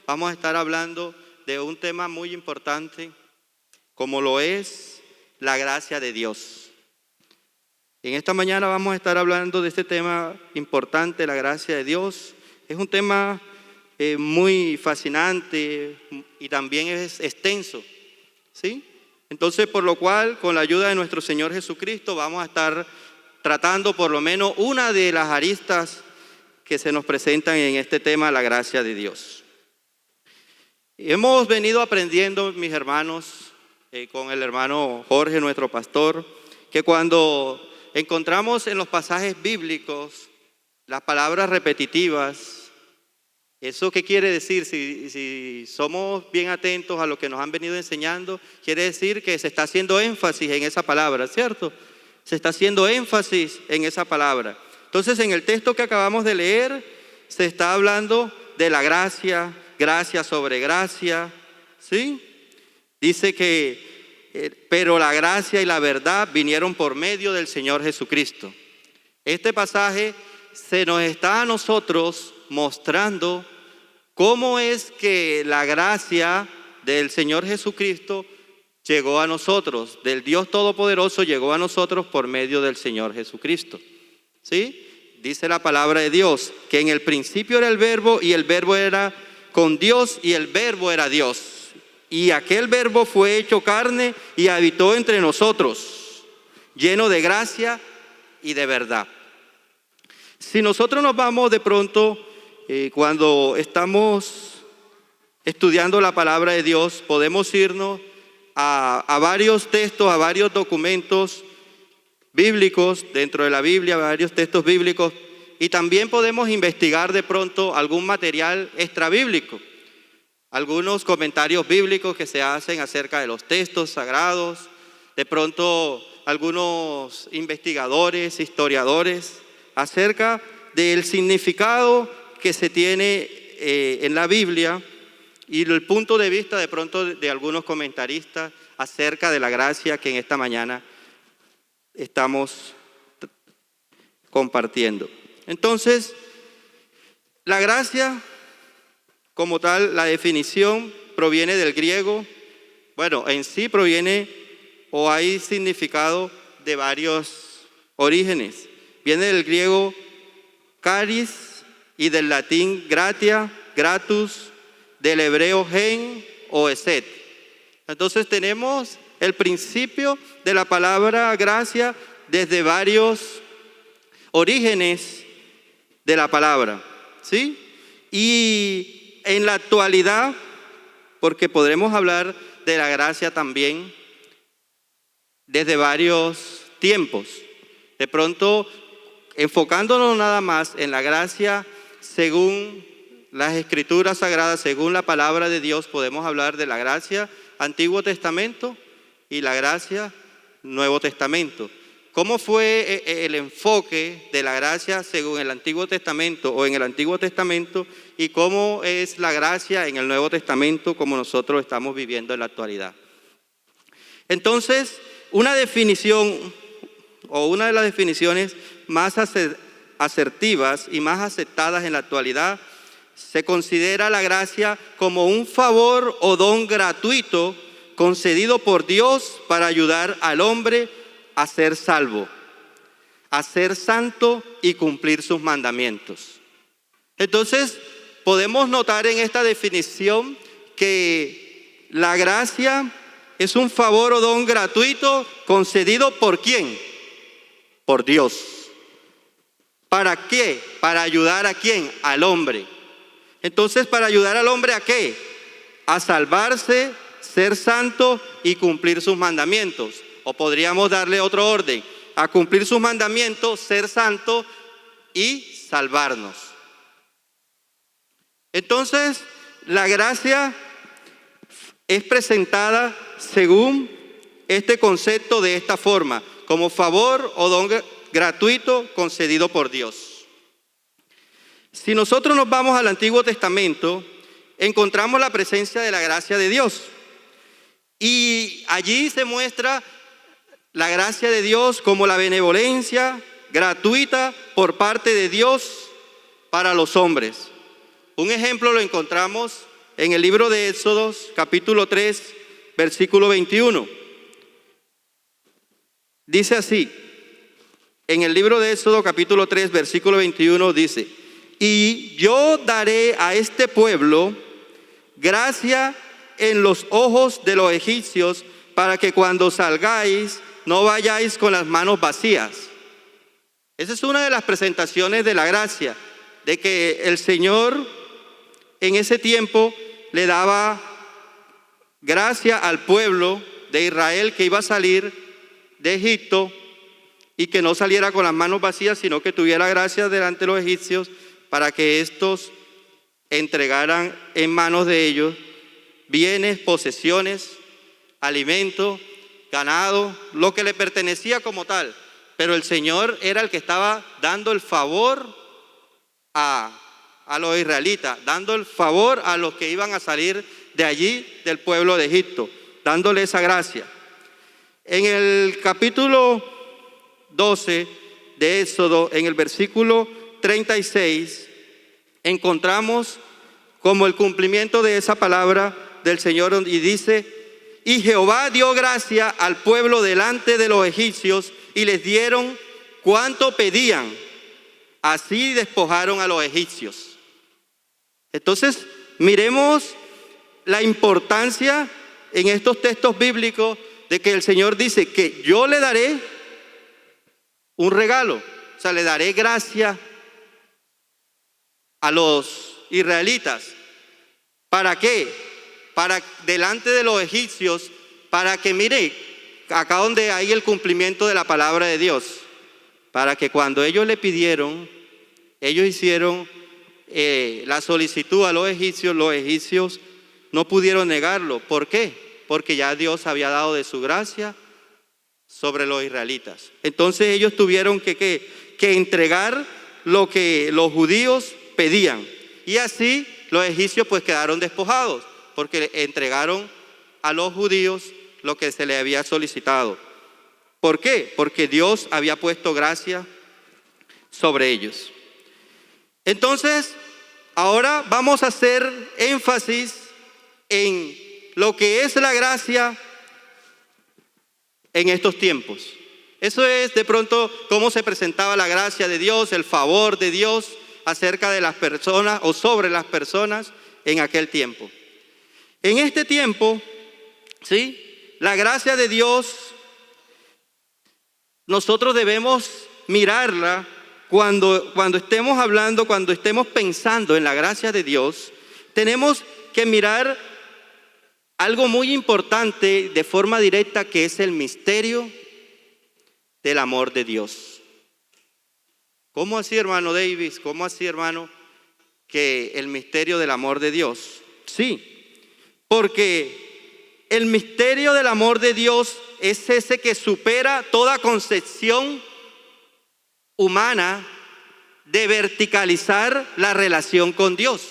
vamos a estar hablando de un tema muy importante, como lo es la gracia de Dios. En esta mañana vamos a estar hablando de este tema importante, la gracia de Dios. Es un tema muy fascinante y también es extenso, ¿sí? Entonces, por lo cual, con la ayuda de nuestro Señor Jesucristo, vamos a estar tratando por lo menos una de las aristas que se nos presentan en este tema, la gracia de Dios. Hemos venido aprendiendo, mis hermanos, con el hermano Jorge, nuestro pastor, que cuando encontramos en los pasajes bíblicos las palabras repetitivas, ¿eso qué quiere decir? Si somos bien atentos a lo que nos han venido enseñando, quiere decir que se está haciendo énfasis en esa palabra, ¿cierto? Se está haciendo énfasis en esa palabra. Entonces, en el texto que acabamos de leer, se está hablando de la gracia, gracia sobre gracia, ¿sí? Dice que, pero la gracia y la verdad vinieron por medio del Señor Jesucristo. Este pasaje se nos está a nosotros mostrando cómo es que la gracia del Señor Jesucristo llegó a nosotros, del Dios Todopoderoso llegó a nosotros por medio del Señor Jesucristo, ¿sí? Dice la palabra de Dios que en el principio era el verbo y el verbo era con Dios y el verbo era Dios. Y aquel verbo fue hecho carne y habitó entre nosotros, lleno de gracia y de verdad. Si nosotros nos vamos de pronto, cuando estamos estudiando la palabra de Dios, podemos irnos a varios textos, a varios documentos bíblicos dentro de la Biblia, varios textos bíblicos, y también podemos investigar de pronto algún material extrabíblico, algunos comentarios bíblicos que se hacen acerca de los textos sagrados, de pronto algunos investigadores, historiadores, acerca del significado que se tiene en la Biblia y el punto de vista de pronto de algunos comentaristas acerca de la gracia que en esta mañana estamos compartiendo. Entonces, la gracia como tal, la definición proviene del griego, bueno, en sí proviene o hay significado de varios orígenes. Viene del griego charis y del latín gratia, gratus, del hebreo gen o eset. Entonces tenemos el principio de la palabra gracia desde varios orígenes de la palabra, ¿sí? Y en la actualidad, porque podremos hablar de la gracia también desde varios tiempos, de pronto enfocándonos nada más en la gracia según las Escrituras Sagradas, según la palabra de Dios, podemos hablar de la gracia Antiguo Testamento y la gracia Nuevo Testamento. ¿Cómo fue el enfoque de la gracia según el Antiguo Testamento o en el Antiguo Testamento y cómo es la gracia en el Nuevo Testamento como nosotros estamos viviendo en la actualidad? Entonces, una definición o una de las definiciones más asertivas y más aceptadas en la actualidad se considera la gracia como un favor o don gratuito concedido por Dios para ayudar al hombre a ser salvo, a ser santo y cumplir sus mandamientos. Entonces, podemos notar en esta definición que la gracia es un favor o don gratuito concedido ¿por quién? Por Dios. ¿Para qué? Para ayudar ¿a quién? Al hombre. Entonces, ¿para ayudar al hombre a qué? A salvarse, ser santo y cumplir sus mandamientos. O podríamos darle otro orden, a cumplir sus mandamientos, ser santo y salvarnos. Entonces, la gracia es presentada según este concepto de esta forma, como favor o don gratuito concedido por Dios. Si nosotros nos vamos al Antiguo Testamento, encontramos la presencia de la gracia de Dios. Y allí se muestra la gracia de Dios como la benevolencia gratuita por parte de Dios para los hombres. Un ejemplo lo encontramos en el libro de Éxodos, capítulo 3, versículo 21. Dice así, en el libro de Éxodo, capítulo 3, versículo 21, dice: y yo daré a este pueblo gracia en los ojos de los egipcios, para que cuando salgáis no vayáis con las manos vacías. Esa es una de las presentaciones de la gracia, de que el Señor en ese tiempo le daba gracia al pueblo de Israel que iba a salir de Egipto, y que no saliera con las manos vacías, sino que tuviera gracia delante de los egipcios, para que estos entregaran en manos de ellos bienes, posesiones, alimento, ganado, lo que le pertenecía como tal. Pero el Señor era el que estaba dando el favor a los israelitas, dando el favor a los que iban a salir de allí, del pueblo de Egipto, dándole esa gracia. En el capítulo 12 de Éxodo, en el versículo 36, encontramos como el cumplimiento de esa palabra del Señor, y dice: y Jehová dio gracia al pueblo delante de los egipcios, y les dieron cuanto pedían, así despojaron a los egipcios. Entonces, miremos la importancia en estos textos bíblicos de que el Señor dice que yo le daré un regalo, o sea, le daré gracia a los israelitas. ¿Para qué? Para delante de los egipcios, para que, mire, acá donde hay el cumplimiento de la palabra de Dios, para que cuando ellos le pidieron, ellos hicieron la solicitud a los egipcios no pudieron negarlo. ¿Por qué? Porque ya Dios había dado de su gracia sobre los israelitas. Entonces ellos tuvieron que entregar lo que los judíos pedían, y así los egipcios pues quedaron despojados, porque entregaron a los judíos lo que se les había solicitado. ¿Por qué? Porque Dios había puesto gracia sobre ellos. Entonces, ahora vamos a hacer énfasis en lo que es la gracia en estos tiempos. Eso es de pronto cómo se presentaba la gracia de Dios, el favor de Dios acerca de las personas o sobre las personas en aquel tiempo. En este tiempo, ¿sí?, la gracia de Dios, nosotros debemos mirarla cuando estemos hablando, cuando estemos pensando en la gracia de Dios. Tenemos que mirar algo muy importante de forma directa, que es el misterio del amor de Dios. ¿Cómo así, hermano Davis? ¿Cómo así, hermano, que el misterio del amor de Dios? Sí, porque el misterio del amor de Dios es ese que supera toda concepción humana de verticalizar la relación con Dios.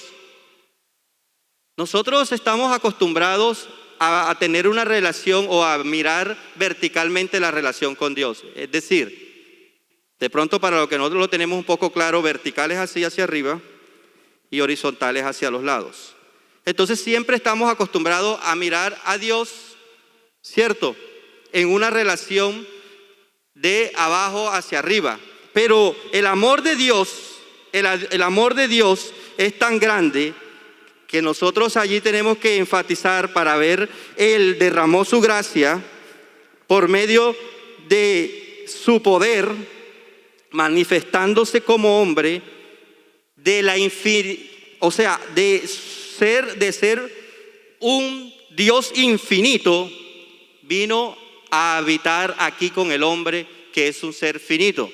Nosotros estamos acostumbrados a tener una relación o a mirar verticalmente la relación con Dios. Es decir, de pronto, para lo que nosotros lo tenemos un poco claro, verticales así hacia arriba y horizontales hacia los lados. Entonces siempre estamos acostumbrados a mirar a Dios, ¿cierto?, en una relación de abajo hacia arriba. Pero el amor de Dios, el amor de Dios es tan grande que nosotros allí tenemos que enfatizar para ver, Él derramó su gracia por medio de su poder, manifestándose como hombre, o sea, de ser un Dios infinito, vino a habitar aquí con el hombre, que es un ser finito.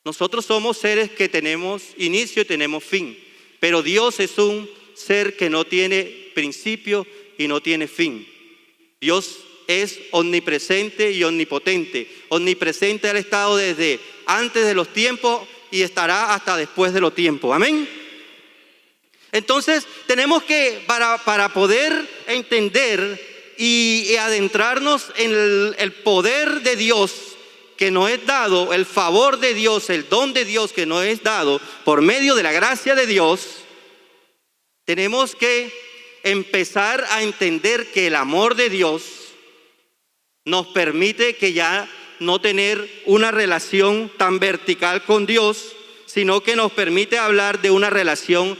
Nosotros somos seres que tenemos inicio y tenemos fin, pero Dios es un ser que no tiene principio y no tiene fin. Dios es omnipresente y omnipotente. Omnipresente al estado desde antes de los tiempos y estará hasta después de los tiempos. Amén. Entonces tenemos que, para poder entender y adentrarnos en el poder de Dios que nos es dado, el favor de Dios, el don de Dios que nos es dado por medio de la gracia de Dios, tenemos que empezar a entender que el amor de Dios nos permite que ya no tener una relación tan vertical con Dios, sino que nos permite hablar de una relación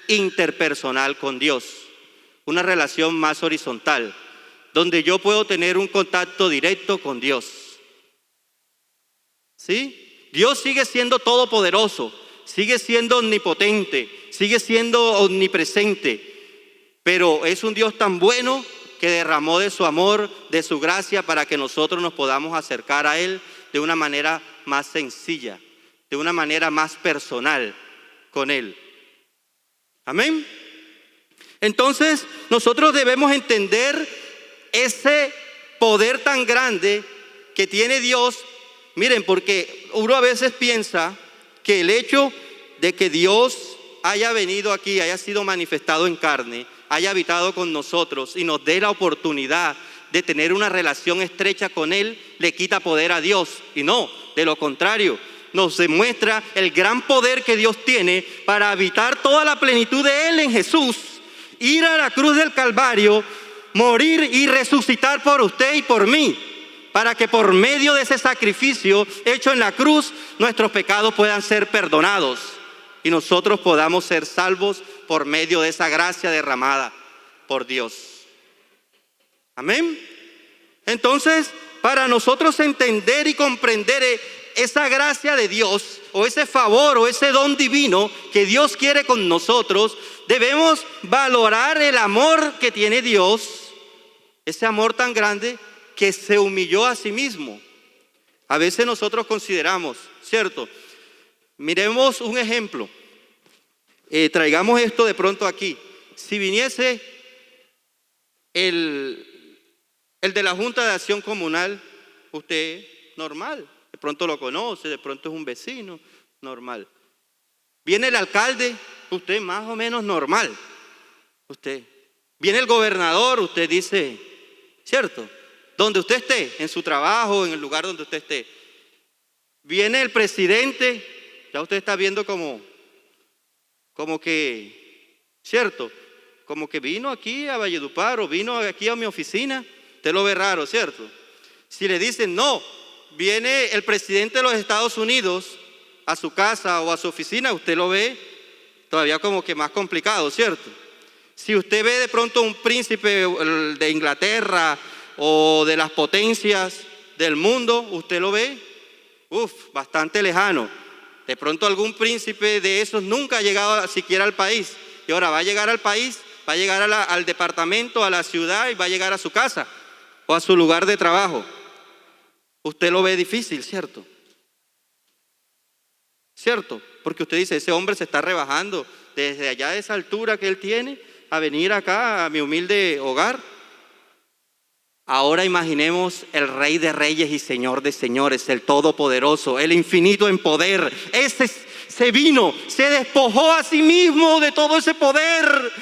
interpersonal con Dios, una relación más horizontal, donde yo puedo tener un contacto directo con Dios. ¿Sí? Dios sigue siendo todopoderoso, sigue siendo omnipotente, sigue siendo omnipresente, pero es un Dios tan bueno que derramó de su amor, de su gracia, para que nosotros nos podamos acercar a Él de una manera más sencilla, de una manera más personal con Él. Amén. Entonces, nosotros debemos entender ese poder tan grande que tiene Dios. Miren, porque uno a veces piensa que el hecho de que Dios haya venido aquí, haya sido manifestado en carne, haya habitado con nosotros y nos dé la oportunidad de tener una relación estrecha con Él, le quita poder a Dios. Y no, de lo contrario, nos demuestra el gran poder que Dios tiene para habitar toda la plenitud de Él en Jesús, ir a la cruz del Calvario, morir y resucitar por usted y por mí, para que por medio de ese sacrificio hecho en la cruz, nuestros pecados puedan ser perdonados y nosotros podamos ser salvos por medio de esa gracia derramada por Dios. Amén. Entonces, para nosotros entender y comprender esa gracia de Dios, o ese favor, o ese don divino que Dios quiere con nosotros, debemos valorar el amor que tiene Dios, ese amor tan grande que se humilló a sí mismo. A veces nosotros consideramos, ¿cierto? Miremos un ejemplo. Traigamos esto de pronto aquí. Si viniese el de la Junta de Acción Comunal, usted normal, de pronto lo conoce, de pronto es un vecino, normal. Viene el alcalde, usted más o menos normal. Usted. Viene el gobernador, usted dice, ¿cierto? Donde usted esté, en su trabajo, en el lugar donde usted esté. Viene el presidente, ya usted está viendo como que, ¿cierto? Como que vino aquí a Valledupar o vino aquí a mi oficina, usted lo ve raro, ¿cierto? Si le dicen, no, viene el presidente de los Estados Unidos a su casa o a su oficina, usted lo ve todavía como que más complicado, ¿cierto? Si usted ve de pronto un príncipe de Inglaterra o de las potencias del mundo, usted lo ve, bastante lejano. De pronto algún príncipe de esos nunca ha llegado siquiera al país, y ahora va a llegar al país, va a llegar al departamento, a la ciudad, y va a llegar a su casa o a su lugar de trabajo. Usted lo ve difícil, ¿cierto? ¿Cierto? Porque usted dice, ese hombre se está rebajando desde allá de esa altura que él tiene a venir acá a mi humilde hogar. Ahora imaginemos el Rey de Reyes y Señor de Señores, el Todopoderoso, el infinito en poder. Ese se vino, se despojó a sí mismo de todo ese poder,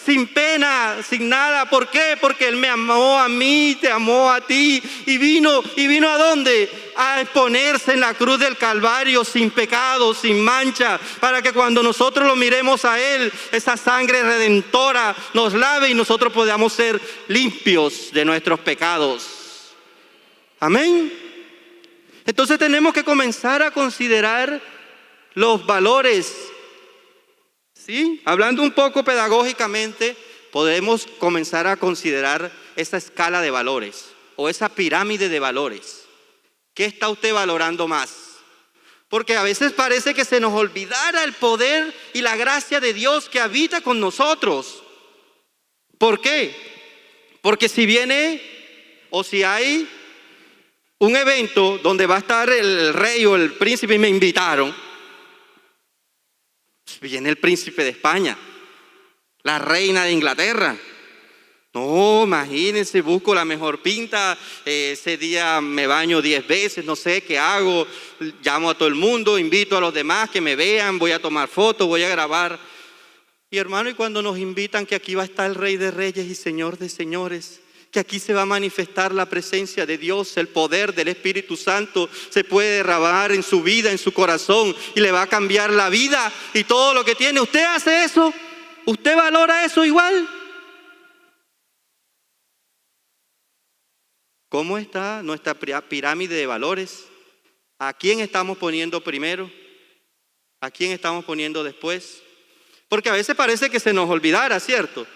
sin pena, sin nada. ¿Por qué? Porque Él me amó a mí, te amó a ti. ¿Y vino a dónde? A exponerse en la cruz del Calvario sin pecado, sin mancha, para que cuando nosotros lo miremos a Él, esa sangre redentora nos lave y nosotros podamos ser limpios de nuestros pecados. Amén. Entonces tenemos que comenzar a considerar los valores. ¿Sí? Hablando un poco pedagógicamente, podemos comenzar a considerar esa escala de valores o esa pirámide de valores. ¿Qué está usted valorando más? Porque a veces parece que se nos olvidara el poder y la gracia de Dios que habita con nosotros. ¿Por qué? Porque si viene o si hay un evento donde va a estar el rey o el príncipe y me invitaron, viene el príncipe de España, la reina de Inglaterra. No, imagínense, busco la mejor pinta, ese día me baño 10 veces, no sé qué hago, llamo a todo el mundo, invito a los demás que me vean, voy a tomar fotos, voy a grabar. Y hermano, y cuando nos invitan que aquí va a estar el Rey de Reyes y Señor de Señores, que aquí se va a manifestar la presencia de Dios, el poder del Espíritu Santo se puede derramar en su vida, en su corazón, y le va a cambiar la vida y todo lo que tiene. ¿Usted hace eso? ¿Usted valora eso igual? ¿Cómo está nuestra pirámide de valores? ¿A quién estamos poniendo primero? ¿A quién estamos poniendo después? Porque a veces parece que se nos olvidara, ¿cierto?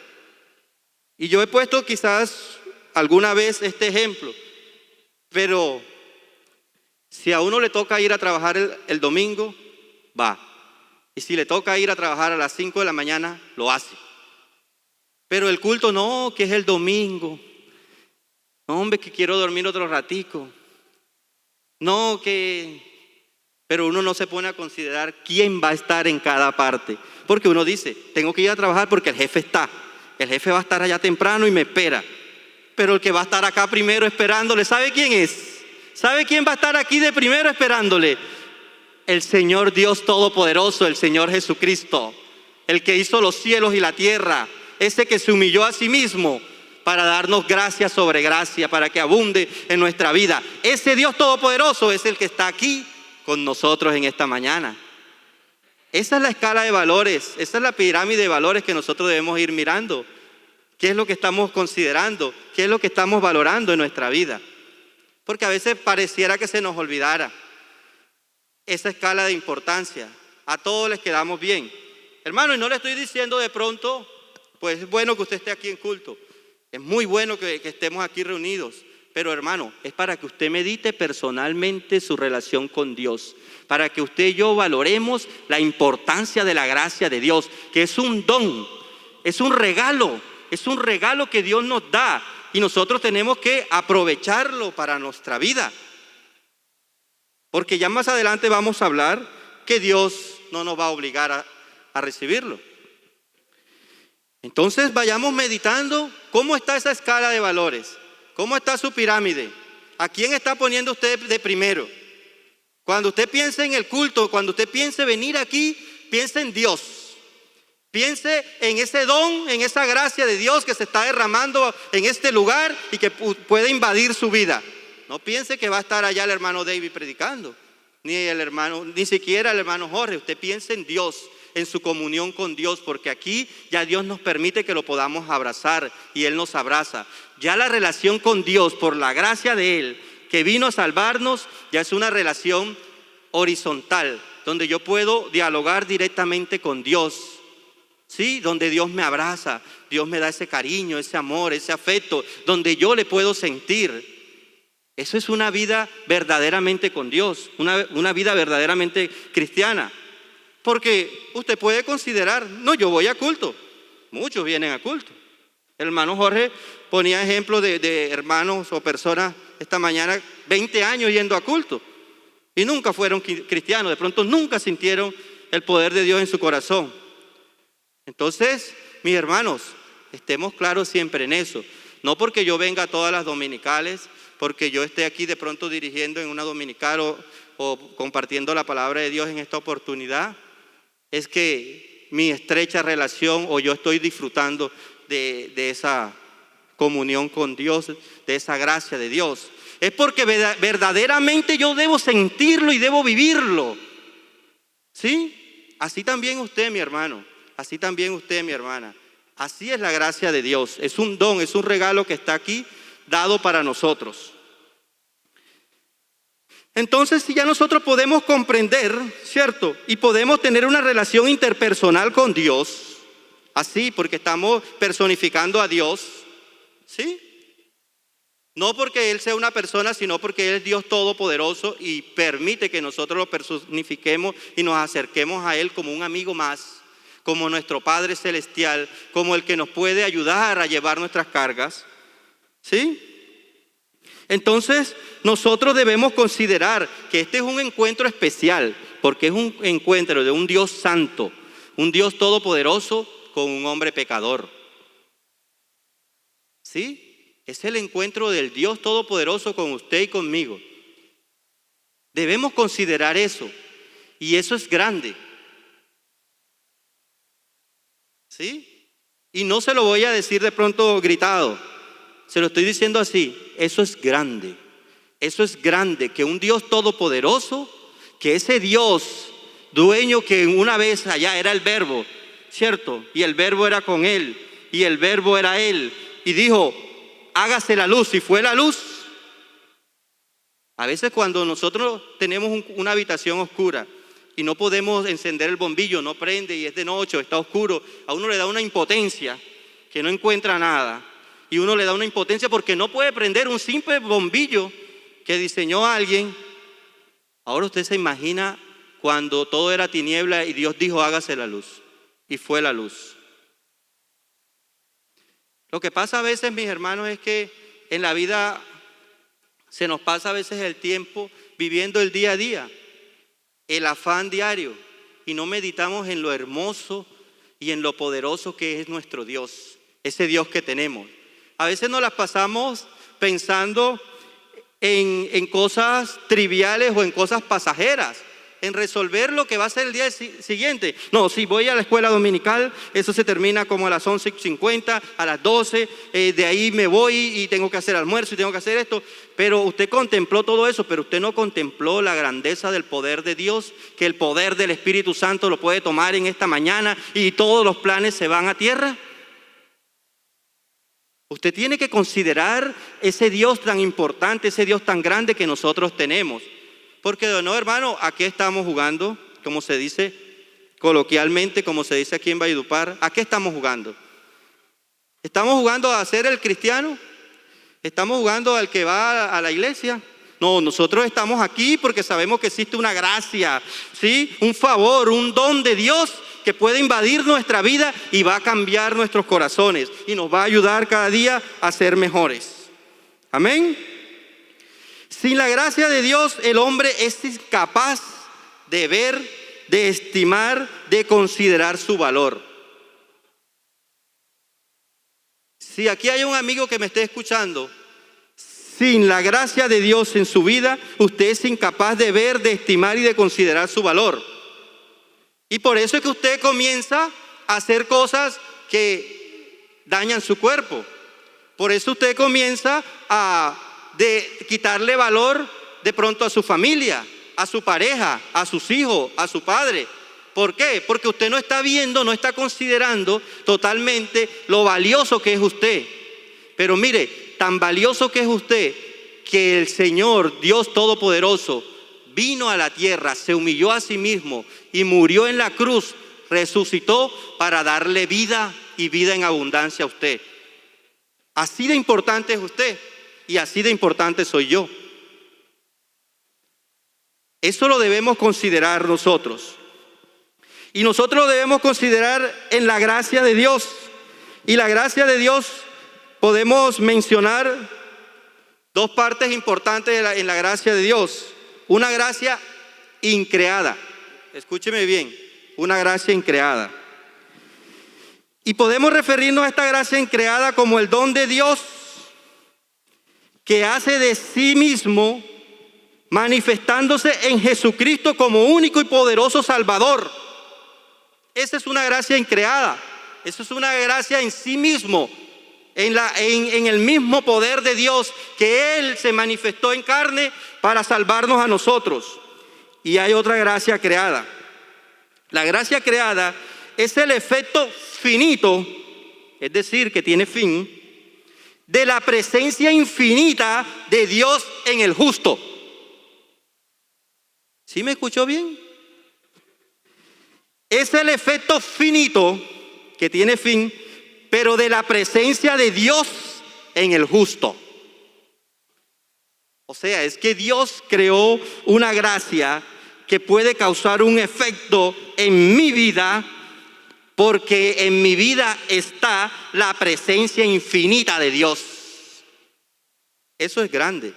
Y yo he puesto quizás alguna vez este ejemplo, pero si a uno le toca ir a trabajar el domingo, va. Y si le toca ir a trabajar a las 5 de la mañana, lo hace. Pero el culto no, que es el domingo. No, hombre, que quiero dormir otro ratico. No, que... Pero uno no se pone a considerar quién va a estar en cada parte. Porque uno dice, tengo que ir a trabajar porque el jefe está. El jefe va a estar allá temprano y me espera. Pero el que va a estar acá primero esperándole, ¿sabe quién es? ¿Sabe quién va a estar aquí de primero esperándole? El Señor Dios Todopoderoso, el Señor Jesucristo. El que hizo los cielos y la tierra. Ese que se humilló a sí mismo para darnos gracia sobre gracia, para que abunde en nuestra vida. Ese Dios Todopoderoso es el que está aquí con nosotros en esta mañana. Esa es la escala de valores, esa es la pirámide de valores que nosotros debemos ir mirando. ¿Qué es lo que estamos considerando? ¿Qué es lo que estamos valorando en nuestra vida? Porque a veces pareciera que se nos olvidara esa escala de importancia. A todos les quedamos bien. Hermano, y no le estoy diciendo de pronto, pues es bueno que usted esté aquí en culto. Es muy bueno que estemos aquí reunidos. Pero hermano, es para que usted medite personalmente su relación con Dios. Para que usted y yo valoremos la importancia de la gracia de Dios. Que es un don, es un regalo. Es un regalo que Dios nos da. Y nosotros tenemos que aprovecharlo para nuestra vida. Porque ya más adelante vamos a hablar que Dios no nos va a obligar a recibirlo. Entonces vayamos meditando cómo está esa escala de valores. ¿Cómo está su pirámide? ¿A quién está poniendo usted de primero? Cuando usted piense en el culto, cuando usted piense venir aquí, piense en Dios. Piense en ese don, en esa gracia de Dios que se está derramando en este lugar y que puede invadir su vida. No piense que va a estar allá el hermano David predicando, ni siquiera el hermano Jorge. Usted piense en Dios, en su comunión con Dios, porque aquí ya Dios nos permite que lo podamos abrazar y Él nos abraza. Ya la relación con Dios, por la gracia de Él, que vino a salvarnos, ya es una relación horizontal, donde yo puedo dialogar directamente con Dios, ¿sí? Donde Dios me abraza, Dios me da ese cariño, ese amor, ese afecto, donde yo le puedo sentir. Eso es una vida verdaderamente con Dios, una vida verdaderamente cristiana. Porque usted puede considerar, no, yo voy a culto. Muchos vienen a culto. El hermano Jorge ponía ejemplo de hermanos o personas esta mañana, 20 años yendo a culto. Y nunca fueron cristianos, de pronto nunca sintieron el poder de Dios en su corazón. Entonces, mis hermanos, estemos claros siempre en eso. No porque yo venga a todas las dominicales, porque yo esté aquí de pronto dirigiendo en una dominical o compartiendo la palabra de Dios en esta oportunidad, es que mi estrecha relación o yo estoy disfrutando de esa comunión con Dios, de esa gracia de Dios. Es porque verdaderamente yo debo sentirlo y debo vivirlo. ¿Sí? Así también usted, mi hermano. Así también usted, mi hermana. Así es la gracia de Dios. Es un don, es un regalo que está aquí dado para nosotros. Entonces, si ya nosotros podemos comprender, ¿cierto? Y podemos tener una relación interpersonal con Dios, así, porque estamos personificando a Dios, ¿sí? No porque Él sea una persona, sino porque Él es Dios Todopoderoso y permite que nosotros lo personifiquemos y nos acerquemos a Él como un amigo más, como nuestro Padre Celestial, como el que nos puede ayudar a llevar nuestras cargas, ¿sí? Entonces, nosotros debemos considerar que este es un encuentro especial, porque es un encuentro de un Dios santo, un Dios todopoderoso con un hombre pecador. ¿Sí? Es el encuentro del Dios todopoderoso con usted y conmigo. Debemos considerar eso, y eso es grande. ¿Sí? Y no se lo voy a decir de pronto gritado. Se lo estoy diciendo así, eso es grande que un Dios todopoderoso, que ese Dios dueño que una vez allá era el verbo, ¿cierto? Y el verbo era con Él, y el verbo era Él, y dijo, hágase la luz, y fue la luz, A veces cuando nosotros tenemos una habitación oscura y no podemos encender el bombillo, no prende y es de noche, está oscuro, a uno le da una impotencia que no encuentra nada. Y uno le da una impotencia porque no puede prender un simple bombillo que diseñó alguien. Ahora usted se imagina cuando todo era tiniebla y Dios dijo hágase la luz. Y fue la luz. Lo que pasa a veces, mis hermanos, es que en la vida se nos pasa a veces el tiempo viviendo el día a día, el afán diario, y no meditamos en lo hermoso y en lo poderoso que es nuestro Dios, ese Dios que tenemos. A veces nos las pasamos pensando en cosas triviales o en cosas pasajeras, en resolver lo que va a ser el día siguiente. No, si voy a la escuela dominical, eso se termina como a las 11:50, a las 12, de ahí me voy y tengo que hacer almuerzo y tengo que hacer esto. Pero usted contempló todo eso, pero usted no contempló la grandeza del poder de Dios, que el poder del Espíritu Santo lo puede tomar en esta mañana y todos los planes se van a tierra. Usted tiene que considerar ese Dios tan importante, ese Dios tan grande que nosotros tenemos. Porque no, hermano, ¿a qué estamos jugando? Como se dice coloquialmente, como se dice aquí en Valledupar, ¿a qué estamos jugando? ¿Estamos jugando a ser el cristiano? ¿Estamos jugando al que va a la iglesia? No, nosotros estamos aquí porque sabemos que existe una gracia, ¿sí? Un favor, un don de Dios que puede invadir nuestra vida y va a cambiar nuestros corazones y nos va a ayudar cada día a ser mejores. Amén. Sin la gracia de Dios, el hombre es incapaz de ver, de estimar, de considerar su valor. Si aquí hay un amigo que me esté escuchando, sin la gracia de Dios en su vida, usted es incapaz de ver, de estimar y de considerar su valor. Y por eso es que usted comienza a hacer cosas que dañan su cuerpo. Por eso usted comienza a quitarle valor de pronto a su familia, a su pareja, a sus hijos, a su padre. ¿Por qué? Porque usted no está viendo, no está considerando totalmente lo valioso que es usted. Pero mire, tan valioso que es usted que el Señor, Dios Todopoderoso, vino a la tierra, se humilló a sí mismo y murió en la cruz, resucitó para darle vida y vida en abundancia a usted. Así de importante es usted y así de importante soy yo. Eso lo debemos considerar nosotros. Y nosotros lo debemos considerar en la gracia de Dios. Y la gracia de Dios podemos mencionar dos partes importantes en la gracia de Dios. Una gracia increada. Escúcheme bien, una gracia increada. Y podemos referirnos a esta gracia increada como el don de Dios que hace de sí mismo manifestándose en Jesucristo como único y poderoso Salvador. Esa es una gracia increada. Eso es una gracia en sí mismo, en el mismo poder de Dios, que Él se manifestó en carne para salvarnos a nosotros. Y hay otra gracia creada. La gracia creada es el efecto finito, es decir, que tiene fin, de la presencia infinita de Dios en el justo. ¿Sí me escuchó bien? Es el efecto finito que tiene fin, pero de la presencia de Dios en el justo. O sea, es que Dios creó una gracia que puede causar un efecto en mi vida, porque en mi vida está la presencia infinita de Dios. Eso es grande.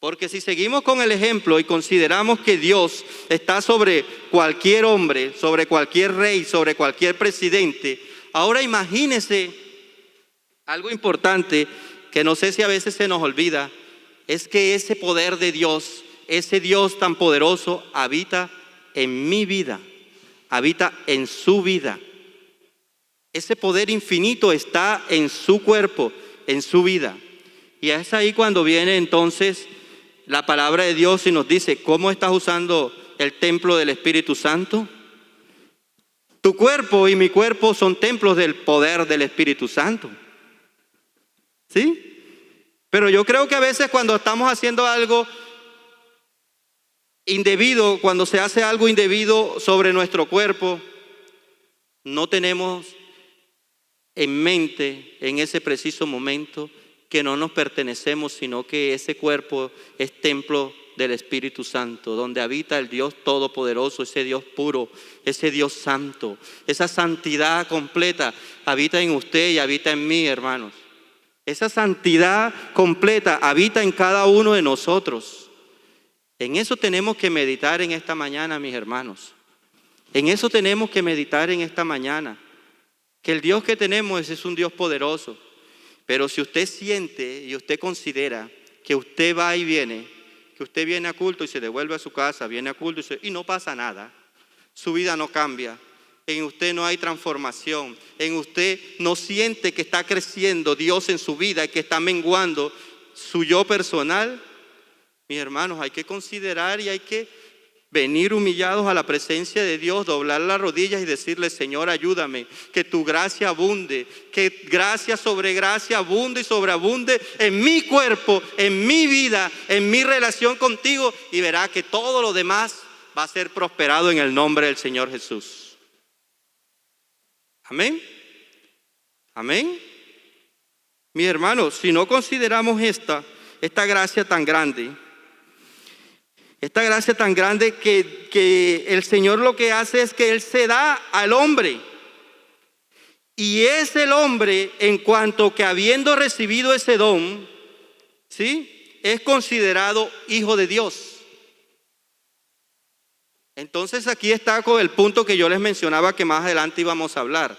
Porque si seguimos con el ejemplo y consideramos que Dios está sobre cualquier hombre, sobre cualquier rey, sobre cualquier presidente, ahora imagínese algo importante que no sé si a veces se nos olvida, es que ese poder de Dios, ese Dios tan poderoso habita en mi vida, habita en su vida. Ese poder infinito está en su cuerpo, en su vida. Y es ahí cuando viene entonces la palabra de Dios y nos dice, ¿cómo estás usando el templo del Espíritu Santo? Tu cuerpo y mi cuerpo son templos del poder del Espíritu Santo. ¿Sí? Pero yo creo que a veces cuando estamos haciendo algo indebido, cuando se hace algo indebido sobre nuestro cuerpo, no tenemos en mente en ese preciso momento que no nos pertenecemos, sino que ese cuerpo es templo del Espíritu Santo, donde habita el Dios Todopoderoso, ese Dios puro, ese Dios santo. Esa santidad completa habita en usted y habita en mí, hermanos. Esa santidad completa habita en cada uno de nosotros. En eso tenemos que meditar en esta mañana, mis hermanos. En eso tenemos que meditar en esta mañana. Que el Dios que tenemos es un Dios poderoso. Pero si usted siente y usted considera que usted va y viene, que usted viene a culto y se devuelve a su casa, viene a culto y no pasa nada, su vida no cambia, en usted no hay transformación, en usted no siente que está creciendo Dios en su vida y que está menguando su yo personal, mis hermanos, hay que considerar y hay que venir humillados a la presencia de Dios, doblar las rodillas y decirle: Señor, ayúdame, que tu gracia abunde, que gracia sobre gracia abunde y sobreabunde en mi cuerpo, en mi vida, en mi relación contigo, y verá que todo lo demás va a ser prosperado en el nombre del Señor Jesús. Amén. Amén. Mis hermanos, si no consideramos esta gracia tan grande, esta gracia tan grande que el Señor lo que hace es que Él se da al hombre. Y es el hombre, en cuanto que habiendo recibido ese don, ¿sí?, es considerado hijo de Dios. Entonces aquí está con el punto que yo les mencionaba que más adelante íbamos a hablar.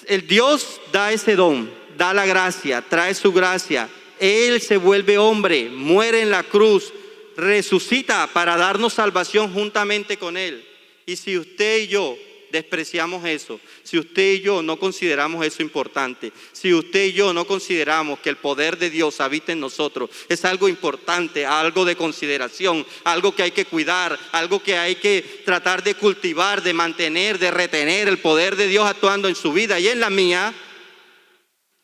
El Dios da ese don, da la gracia, trae su gracia. Él se vuelve hombre, muere en la cruz, resucita para darnos salvación juntamente con Él. Y si usted y yo despreciamos eso, si usted y yo no consideramos eso importante, si usted y yo no consideramos que el poder de Dios habita en nosotros, es algo importante, algo de consideración, algo que hay que cuidar, algo que hay que tratar de cultivar, de mantener, de retener el poder de Dios actuando en su vida y en la mía,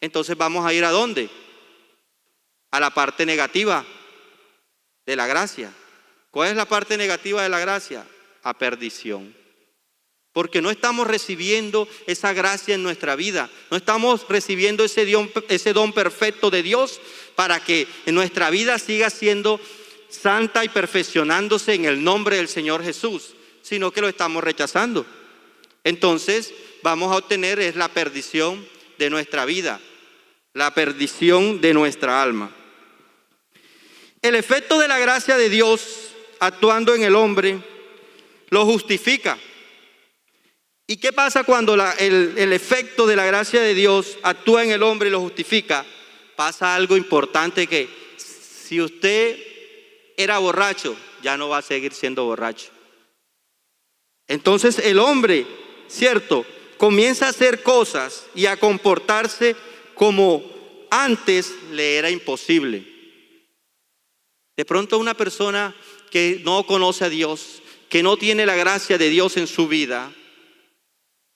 entonces vamos a ir ¿a dónde? A la parte negativa de la gracia. ¿Cuál es la parte negativa de la gracia? A perdición. Porque no estamos recibiendo esa gracia en nuestra vida. No estamos recibiendo ese don perfecto de Dios para que en nuestra vida siga siendo santa y perfeccionándose en el nombre del Señor Jesús, sino que lo estamos rechazando. Entonces vamos a obtener es la perdición de nuestra vida, la perdición de nuestra alma. El efecto de la gracia de Dios actuando en el hombre lo justifica. ¿Y qué pasa cuando el efecto de la gracia de Dios actúa en el hombre y lo justifica? Pasa algo importante, que si usted era borracho, ya no va a seguir siendo borracho. Entonces el hombre, ¿cierto?, comienza a hacer cosas y a comportarse como antes le era imposible. De pronto una persona que no conoce a Dios, que no tiene la gracia de Dios en su vida,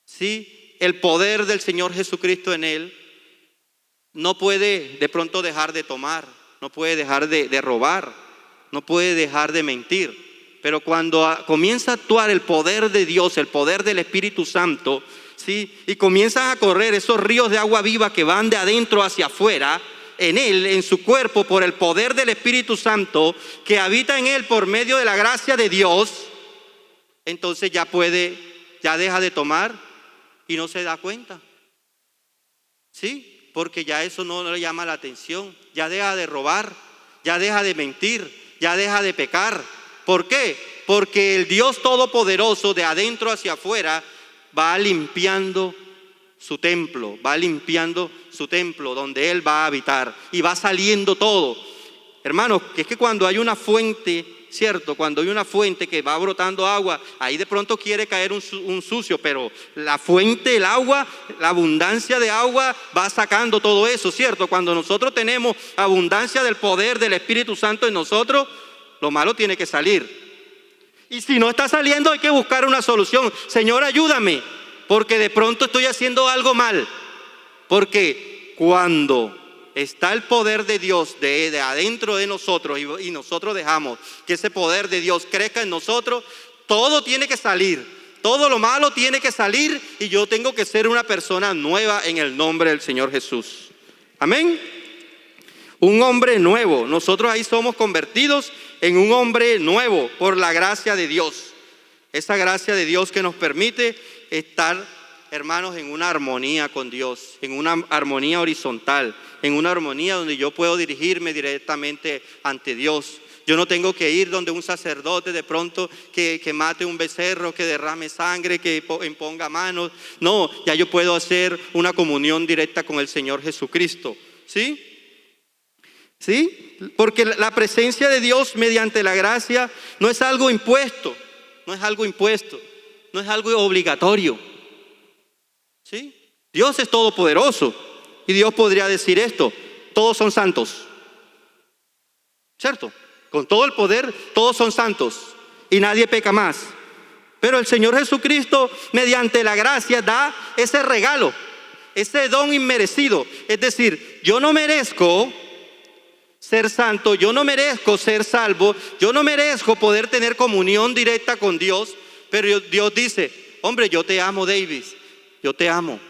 ¿sí?, el poder del Señor Jesucristo en él, no puede de pronto dejar de tomar, no puede dejar de robar, no puede dejar de mentir. Pero cuando comienza a actuar el poder de Dios, el poder del Espíritu Santo, ¿sí?, y comienzan a correr esos ríos de agua viva que van de adentro hacia afuera, en él, en su cuerpo, por el poder del Espíritu Santo que habita en él por medio de la gracia de Dios, entonces ya deja de tomar y no se da cuenta. ¿Sí? Porque ya eso no le llama la atención, ya deja de robar, ya deja de mentir, ya deja de pecar. ¿Por qué? Porque el Dios Todopoderoso de adentro hacia afuera va limpiando su templo, donde Él va a habitar, y va saliendo todo. Hermanos, que es que cuando hay una fuente, ¿cierto?, cuando hay una fuente que va brotando agua, ahí de pronto quiere caer un sucio, pero la fuente, el agua, la abundancia de agua va sacando todo eso, ¿cierto? Cuando nosotros tenemos abundancia del poder del Espíritu Santo en nosotros, lo malo tiene que salir. Y si no está saliendo, hay que buscar una solución. Señor, ayúdame, porque de pronto estoy haciendo algo mal. Porque cuando está el poder de Dios de adentro de nosotros y nosotros dejamos que ese poder de Dios crezca en nosotros, todo tiene que salir. Todo lo malo tiene que salir y yo tengo que ser una persona nueva en el nombre del Señor Jesús. Amén. Un hombre nuevo. Nosotros ahí somos convertidos en un hombre nuevo por la gracia de Dios. Esa gracia de Dios que nos permite estar, hermanos, en una armonía con Dios, en una armonía horizontal, en una armonía donde yo puedo dirigirme directamente ante Dios. Yo no tengo que ir donde un sacerdote de pronto que mate un becerro, que derrame sangre, que imponga manos. No, ya yo puedo hacer una comunión directa con el Señor Jesucristo. ¿Sí? ¿Sí? Porque la presencia de Dios mediante la gracia no es algo impuesto, no es algo impuesto, no es algo obligatorio. ¿Sí? Dios es todopoderoso y Dios podría decir esto: todos son santos. ¿Cierto? Con todo el poder, todos son santos y nadie peca más. Pero el Señor Jesucristo, mediante la gracia, da ese regalo, ese don inmerecido. Es decir, yo no merezco ser santo, yo no merezco ser salvo, yo no merezco poder tener comunión directa con Dios, pero Dios dice: hombre, yo te amo, Davis, yo te amo.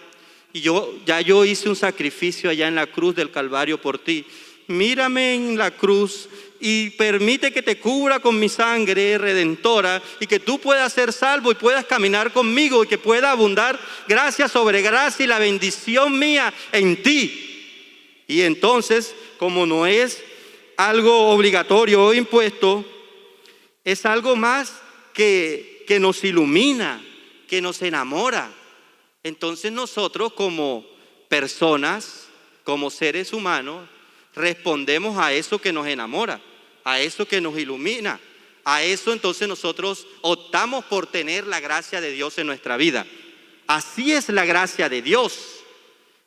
Y yo hice un sacrificio allá en la cruz del Calvario por ti. Mírame en la cruz y permite que te cubra con mi sangre redentora y que tú puedas ser salvo y puedas caminar conmigo y que pueda abundar gracia sobre gracia y la bendición mía en ti. Y entonces, como no es algo obligatorio o impuesto, es algo más que nos ilumina, que nos enamora. Entonces nosotros como personas, como seres humanos, respondemos a eso que nos enamora, a eso que nos ilumina, a eso entonces nosotros optamos por tener la gracia de Dios en nuestra vida. Así es la gracia de Dios,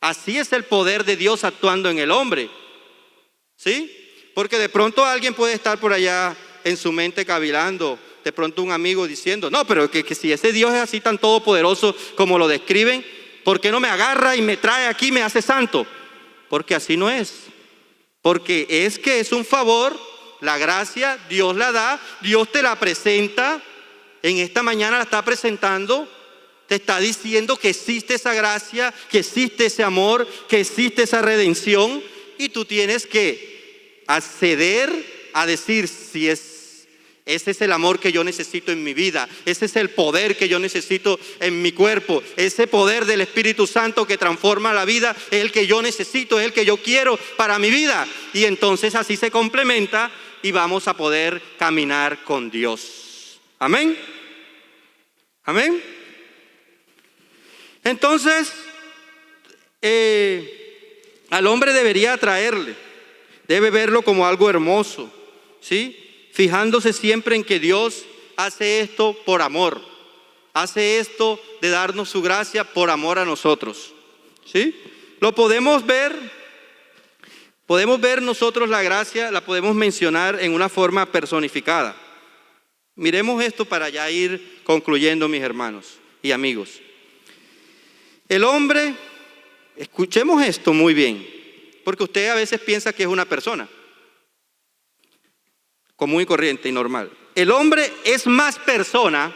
así es el poder de Dios actuando en el hombre, ¿sí? Porque de pronto alguien puede estar por allá en su mente cavilando, de pronto un amigo diciendo: no, pero que si ese Dios es así tan todopoderoso como lo describen, ¿por qué no me agarra y me trae aquí y me hace santo? Porque así no es. Porque es que es un favor, la gracia Dios la da, Dios te la presenta, en esta mañana la está presentando, te está diciendo que existe esa gracia, que existe ese amor, que existe esa redención, y tú tienes que acceder a decir: si ese es el amor que yo necesito en mi vida, ese es el poder que yo necesito en mi cuerpo, ese poder del Espíritu Santo que transforma la vida es el que yo necesito, es el que yo quiero para mi vida. Y entonces así se complementa y vamos a poder caminar con Dios. Amén. Amén. Entonces, al hombre debería atraerle, debe verlo como algo hermoso, ¿sí? Fijándose siempre en que Dios hace esto por amor, hace esto de darnos su gracia por amor a nosotros, ¿sí? Lo podemos ver nosotros la gracia, la podemos mencionar en una forma personificada. Miremos esto para ya ir concluyendo, mis hermanos y amigos. El hombre, escuchemos esto muy bien, porque usted a veces piensa que es una persona común y corriente y normal. El hombre es más persona,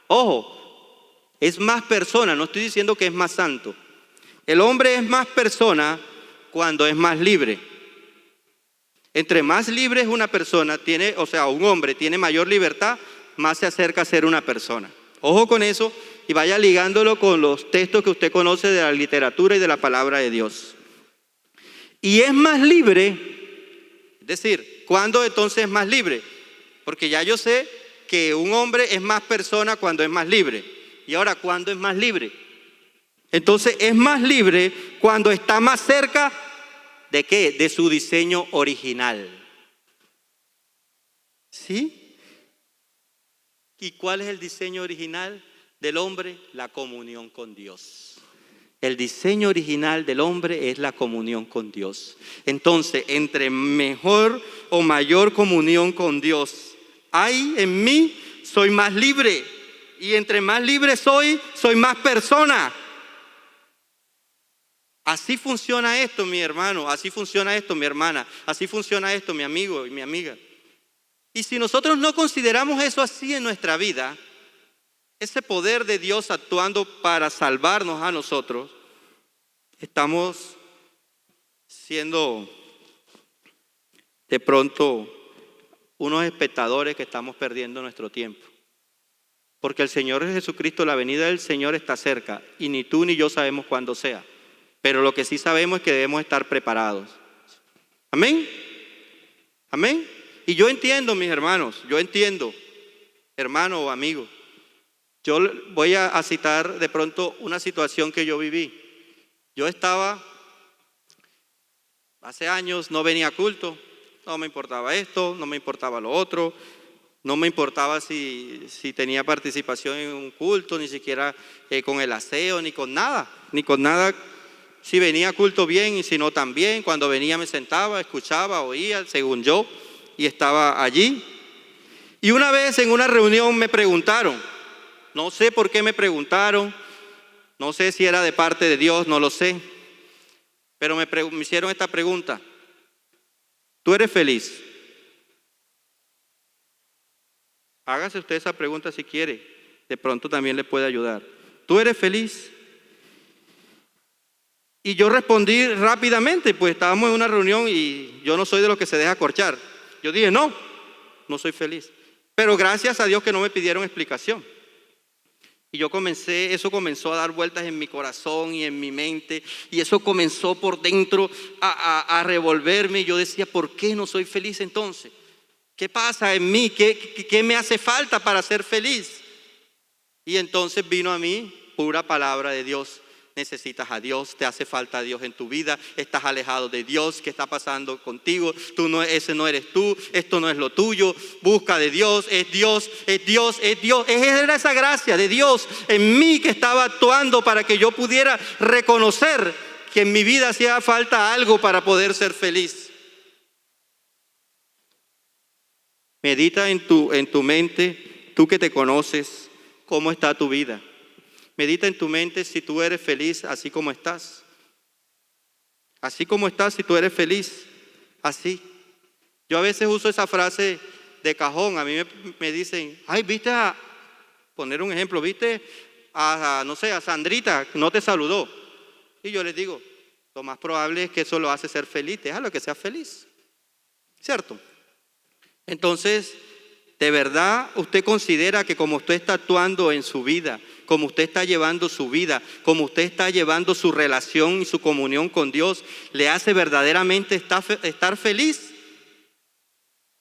ojo, es más persona, no estoy diciendo que es más santo. El hombre es más persona cuando es más libre. Entre más libre es una persona, un hombre tiene mayor libertad, más se acerca a ser una persona. Ojo con eso y vaya ligándolo con los textos que usted conoce de la literatura y de la palabra de Dios. Y es más libre, es decir, ¿cuándo entonces es más libre? Porque ya yo sé que un hombre es más persona cuando es más libre. Y ahora, ¿cuándo es más libre? Entonces es más libre cuando está más cerca ¿de qué? De su diseño original. ¿Sí? ¿Y cuál es el diseño original del hombre? La comunión con Dios. El diseño original del hombre es la comunión con Dios. Entonces, entre mejor o mayor comunión con Dios hay en mí, soy más libre. Y entre más libre soy más persona. Así funciona esto, mi hermano, así funciona esto, mi hermana, así funciona esto, mi amigo y mi amiga. Y si nosotros no consideramos eso así en nuestra vida, ese poder de Dios actuando para salvarnos a nosotros, estamos siendo de pronto unos espectadores que estamos perdiendo nuestro tiempo. Porque el Señor Jesucristo, la venida del Señor está cerca y ni tú ni yo sabemos cuándo sea. Pero lo que sí sabemos es que debemos estar preparados. Amén. Amén. Y yo entiendo, mis hermanos, yo entiendo, hermano o amigo. Yo voy a citar de pronto una situación que yo viví. Yo estaba, hace años, no venía a culto, no me importaba esto, no me importaba lo otro, no me importaba si tenía participación en un culto, ni siquiera con el aseo, ni con nada, si venía a culto bien y si no también. Cuando venía me sentaba, escuchaba, oía, según yo, y estaba allí. Y una vez en una reunión me preguntaron, no sé por qué me preguntaron, no sé si era de parte de Dios, no lo sé, pero me hicieron esta pregunta: ¿tú eres feliz? Hágase usted esa pregunta si quiere, de pronto también le puede ayudar. ¿Tú eres feliz? Y yo respondí rápidamente, pues estábamos en una reunión y yo no soy de los que se deja corchar. Yo dije, no soy feliz. Pero gracias a Dios que no me pidieron explicación. Y eso comenzó a dar vueltas en mi corazón y en mi mente, y eso comenzó por dentro a revolverme. Y yo decía, ¿por qué no soy feliz entonces? ¿Qué pasa en mí? ¿Qué me hace falta para ser feliz? Y entonces vino a mí pura palabra de Dios. Necesitas a Dios, te hace falta a Dios en tu vida, estás alejado de Dios. ¿Qué está pasando contigo? Ese no eres tú, esto no es lo tuyo. Busca de Dios, es Dios, es Dios, es Dios. Era esa gracia de Dios en mí que estaba actuando para que yo pudiera reconocer que en mi vida hacía falta algo para poder ser feliz. Medita en tu mente, tú que te conoces, cómo está tu vida. Medita en tu mente si tú eres feliz así como estás. Así como estás, si tú eres feliz, así. Yo a veces uso esa frase de cajón. A mí me dicen, ay, poner un ejemplo, viste no sé, a Sandrita, no te saludó. Y yo les digo, lo más probable es que eso lo hace ser feliz, déjalo que sea feliz. ¿Cierto? Entonces, ¿de verdad usted considera que como usted está actuando en su vida, como usted está llevando su vida, como usted está llevando su relación y su comunión con Dios, le hace verdaderamente estar feliz?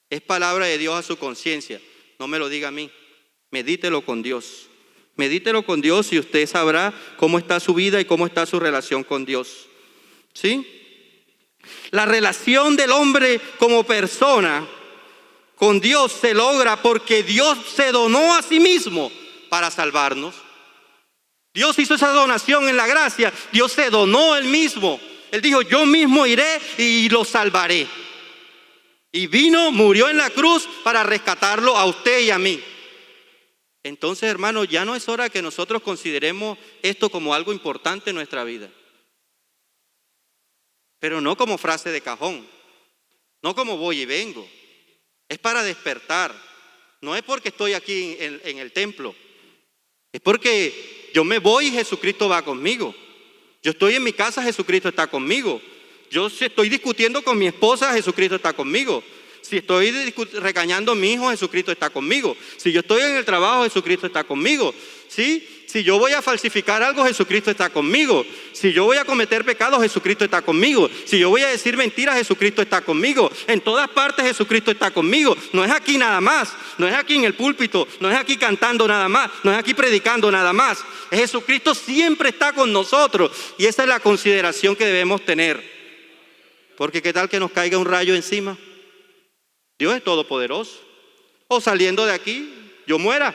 Es palabra de Dios a su conciencia, no me lo diga a mí. Medítelo con Dios. Medítelo con Dios y usted sabrá cómo está su vida y cómo está su relación con Dios. ¿Sí? La relación del hombre como persona con Dios se logra porque Dios se donó a sí mismo para salvarnos. Dios hizo esa donación en la gracia. Dios se donó él mismo. Él dijo, yo mismo iré y lo salvaré. Y vino, murió en la cruz para rescatarlo a usted y a mí. Entonces, hermanos, ya no es hora que nosotros consideremos esto como algo importante en nuestra vida. Pero no como frase de cajón, no como voy y vengo. Es para despertar. No es porque estoy aquí en el templo. Es porque yo me voy y Jesucristo va conmigo. Yo estoy en mi casa, Jesucristo está conmigo. Yo si estoy discutiendo con mi esposa, Jesucristo está conmigo. Si estoy regañando a mi hijo, Jesucristo está conmigo. Si yo estoy en el trabajo, Jesucristo está conmigo. ¿Sí? Si yo voy a falsificar algo, Jesucristo está conmigo. Si yo voy a cometer pecados, Jesucristo está conmigo. Si yo voy a decir mentiras, Jesucristo está conmigo. En todas partes Jesucristo está conmigo. No es aquí nada más. No es aquí en el púlpito. No es aquí cantando nada más. No es aquí predicando nada más. Jesucristo siempre está con nosotros. Y esa es la consideración que debemos tener. Porque ¿qué tal que nos caiga un rayo encima? Dios es todopoderoso. O saliendo de aquí, yo muera.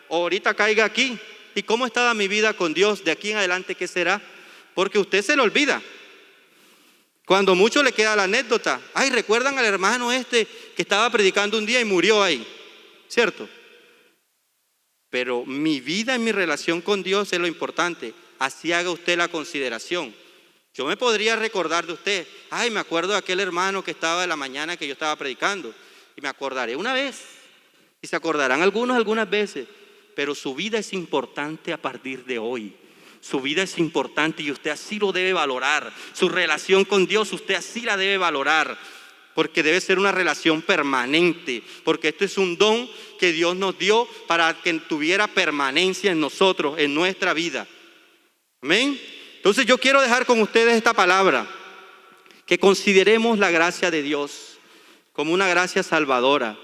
O ahorita caiga aquí. ¿Y cómo estaba mi vida con Dios? De aquí en adelante, ¿qué será? Porque usted se le olvida. Cuando mucho le queda la anécdota. Ay, ¿recuerdan al hermano que estaba predicando un día y murió ahí? ¿Cierto? Pero mi vida y mi relación con Dios es lo importante. Así haga usted la consideración. Yo me podría recordar de usted. Ay, me acuerdo de aquel hermano que estaba en la mañana que yo estaba predicando. Y me acordaré una vez. Y se acordarán algunos algunas veces. Pero su vida es importante a partir de hoy. Su vida es importante y usted así lo debe valorar. Su relación con Dios usted así la debe valorar. Porque debe ser una relación permanente. Porque esto es un don que Dios nos dio para que tuviera permanencia en nosotros, en nuestra vida. Amén. Entonces yo quiero dejar con ustedes esta palabra. Que consideremos la gracia de Dios como una gracia salvadora.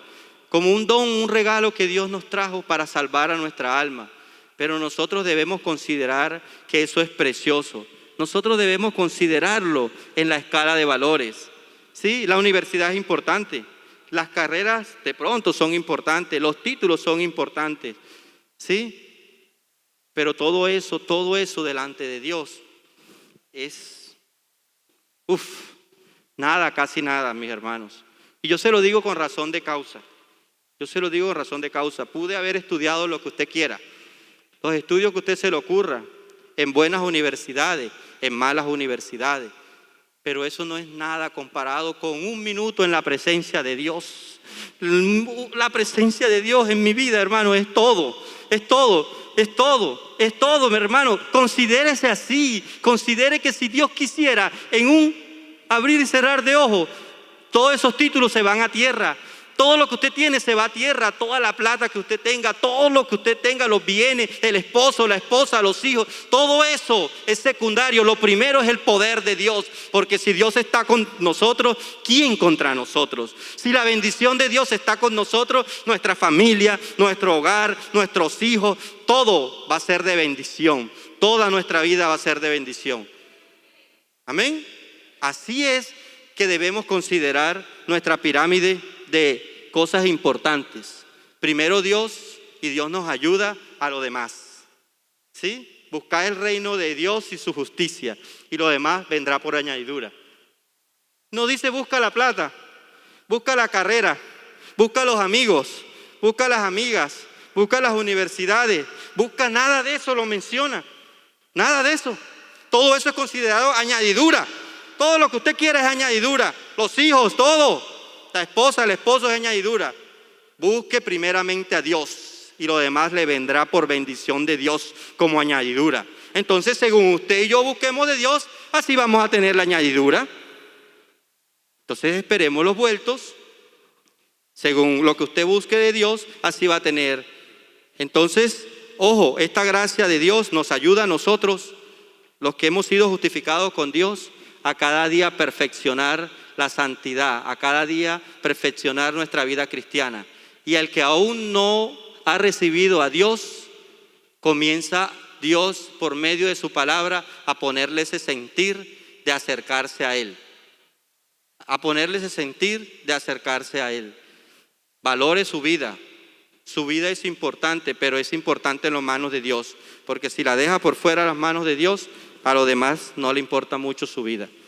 Como un don, un regalo que Dios nos trajo para salvar a nuestra alma. Pero nosotros debemos considerar que eso es precioso. Nosotros debemos considerarlo en la escala de valores. Sí, la universidad es importante. Las carreras de pronto son importantes. Los títulos son importantes. Sí, pero todo eso delante de Dios es, nada, casi nada, mis hermanos. Y yo se lo digo con razón de causa. Yo se lo digo con razón de causa. Pude haber estudiado lo que usted quiera, los estudios que usted se le ocurra, en buenas universidades, en malas universidades. Pero eso no es nada comparado con un minuto en la presencia de Dios. La presencia de Dios en mi vida, hermano, es todo, es todo, es todo, es todo, mi hermano. Considérese así, considere que si Dios quisiera, en un abrir y cerrar de ojos, todos esos títulos se van a tierra. Todo lo que usted tiene se va a tierra, toda la plata que usted tenga, todo lo que usted tenga, los bienes, el esposo, la esposa, los hijos, todo eso es secundario. Lo primero es el poder de Dios, porque si Dios está con nosotros, ¿quién contra nosotros? Si la bendición de Dios está con nosotros, nuestra familia, nuestro hogar, nuestros hijos, todo va a ser de bendición. Toda nuestra vida va a ser de bendición. Amén. Así es que debemos considerar nuestra pirámide de cosas importantes. Primero Dios, y Dios nos ayuda a lo demás. ¿Sí? Buscar el reino de Dios y su justicia, y lo demás vendrá por añadidura. No dice busca la plata, busca la carrera, busca los amigos, busca las amigas, busca las universidades, busca nada de eso, lo menciona. Nada de eso. Todo eso es considerado añadidura. Todo lo que usted quiera es añadidura. Los hijos, todo. La esposa, el esposo es añadidura. Busque primeramente a Dios y lo demás le vendrá por bendición de Dios como añadidura. Entonces, según usted y yo busquemos de Dios, así vamos a tener la añadidura. Entonces, esperemos los vueltos. Según lo que usted busque de Dios, así va a tener. Entonces, ojo, esta gracia de Dios nos ayuda a nosotros, los que hemos sido justificados con Dios, a cada día perfeccionar la santidad, a cada día perfeccionar nuestra vida cristiana. Y el que aún no ha recibido a Dios, comienza Dios por medio de su palabra a ponerle ese sentir de acercarse a Él. A ponerle ese sentir de acercarse a Él. Valore su vida. Su vida es importante, pero es importante en las manos de Dios. Porque si la deja por fuera de las manos de Dios, a lo demás no le importa mucho su vida.